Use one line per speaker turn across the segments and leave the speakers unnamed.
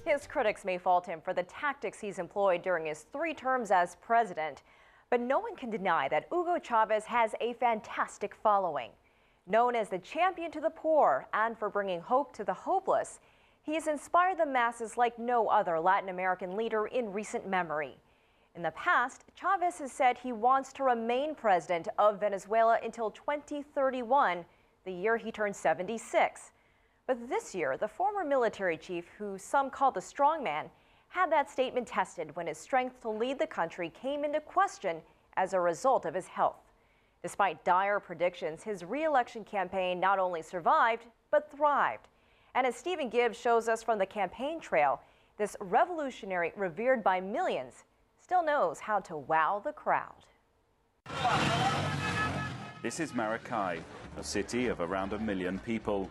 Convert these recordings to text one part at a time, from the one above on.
His critics may fault him for the tactics he's employed during his 3 terms as president, but no one can deny that Hugo Chavez has a fantastic following. Known as the champion to the poor and for bringing hope to the hopeless, he has inspired the masses like no other Latin American leader in recent memory. In the past, Chavez has said he wants to remain president of Venezuela until 2031, the year he turns 76. But this year, the former military chief, who some call the strongman, had that statement tested when his strength to lead the country came into question as a result of his health. Despite dire predictions, his re-election campaign not only survived, but thrived. And as Stephen Gibbs shows us from the campaign trail, this revolutionary revered by millions still knows how to wow the crowd.
This is Maracay, a city of around 1 million people.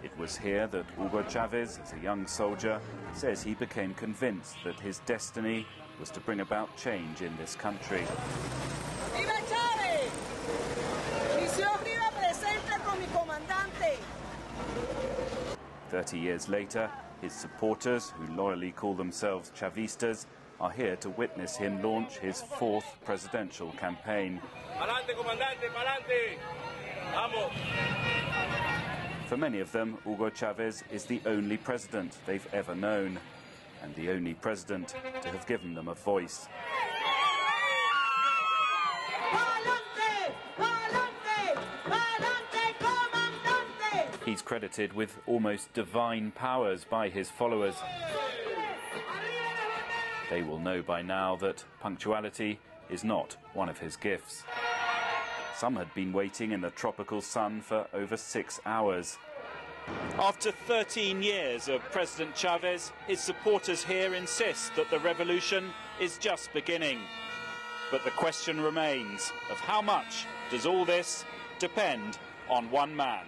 It was here that Hugo Chavez, as a young soldier, says he became convinced that his destiny was to bring about change in this country.
¡Viva Chávez! Misión viva presente con mi comandante!
30 years later, his supporters, who loyally call themselves Chavistas, are here to witness him launch his 4th presidential campaign.
Pa'lante, comandante, pa'lante! Vamos!
For many of them, Hugo Chavez is the only president they've ever known, and the only president to have given them a voice. He's credited with almost divine powers by his followers. They will know by now that punctuality is not one of his gifts. Some had been waiting in the tropical sun for over 6 hours. After 13 years of President Chavez, his supporters here insist that the revolution is just beginning. But the question remains of how much does all this depend on one man?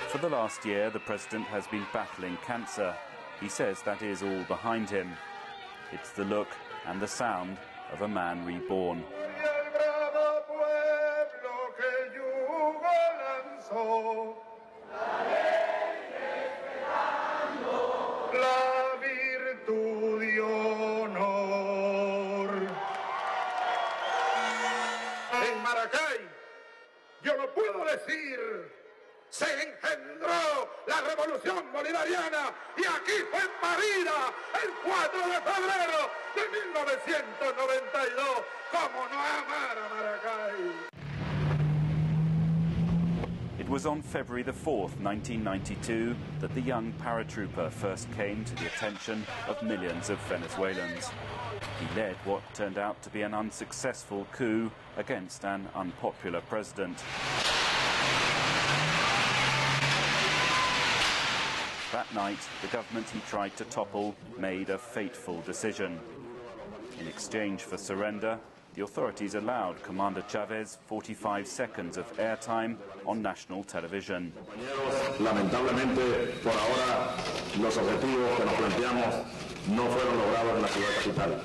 For the last year, the president has been battling cancer. He says that is all behind him. It's the look and the sound of a man reborn.
En Maracay, yo no puedo decir, se engendró la revolución bolivariana y aquí fue parida el 4 de febrero de 1992. ¿Cómo no amar a Maracay?
It was on February the 4th, 1992, that the young paratrooper first came to the attention of millions of Venezuelans. He led what turned out to be an unsuccessful coup against an unpopular president. That night, the government he tried to topple made a fateful decision. In exchange for surrender, the authorities allowed Commander Chavez 45 seconds of airtime on national television.
Lamentablemente, por ahora, los objetivos que nos planteamos no fueron logrados en la ciudad capital.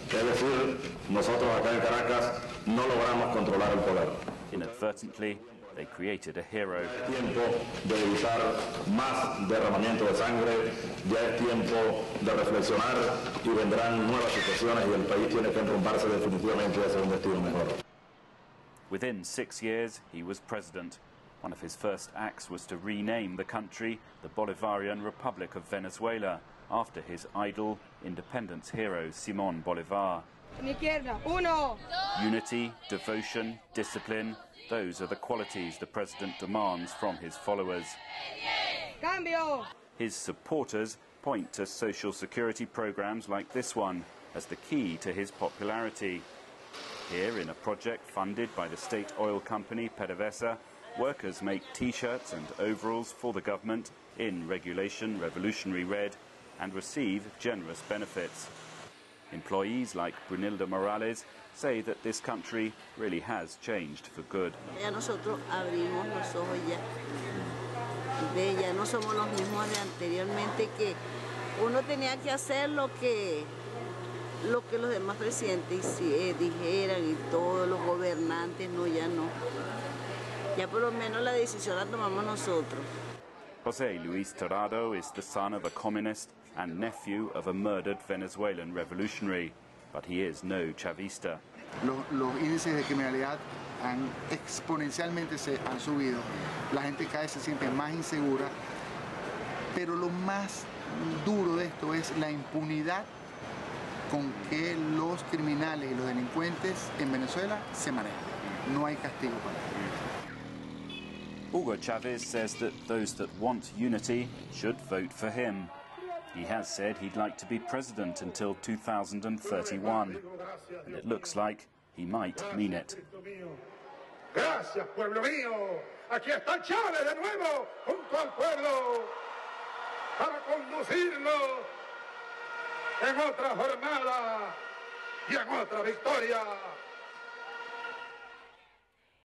Es decir, nosotros acá en Caracas no logramos controlar el poder.
Inadvertently, they created a hero.
Tiempo de evitar más derramamiento de sangre, ya es tiempo de reflexionar y vendrán nuevas situaciones y el país tiene que enrumbarse definitivamente hacia un destino mejor.
Within 6 years, he was president. One of his first acts was to rename the country the Bolivarian Republic of Venezuela, after his idol, independence hero Simón Bolívar. Unity, devotion, discipline, those are the qualities the president demands from his followers.
Cambio.
His supporters point to social security programs like this one as the key to his popularity. Here, in a project funded by the state oil company PDVSA, workers make T-shirts and overalls for the government in regulation revolutionary red and receive generous benefits. Employees like Brunilda Morales say that this country really has changed for good.
Ya nosotros abrimos los ojos ya. Ya no somos los mismos de anteriormente, que uno tenía que hacer lo que los demás presidentes dijeran y todos los gobernantes, no, ya no. Ya por lo menos la decisión la tomamos nosotros.
José Luis Tirado is the son of a communist and nephew of a murdered Venezuelan revolutionary, but he is no Chavista.
Los índices de criminalidad exponencialmente se han subido. La gente cada vez se siente más insegura, pero lo más duro de esto es la impunidad con que los criminales y los delincuentes en Venezuela se manejan. No hay castigo para ellos.
Hugo Chavez says that those that want unity should vote for him. He has said he'd like to be president until 2031, and it looks like he might mean it.
Gracias, pueblo mío. Aquí está Chávez de nuevo, junto al pueblo, para conducirlo en otra jornada y en otra victoria.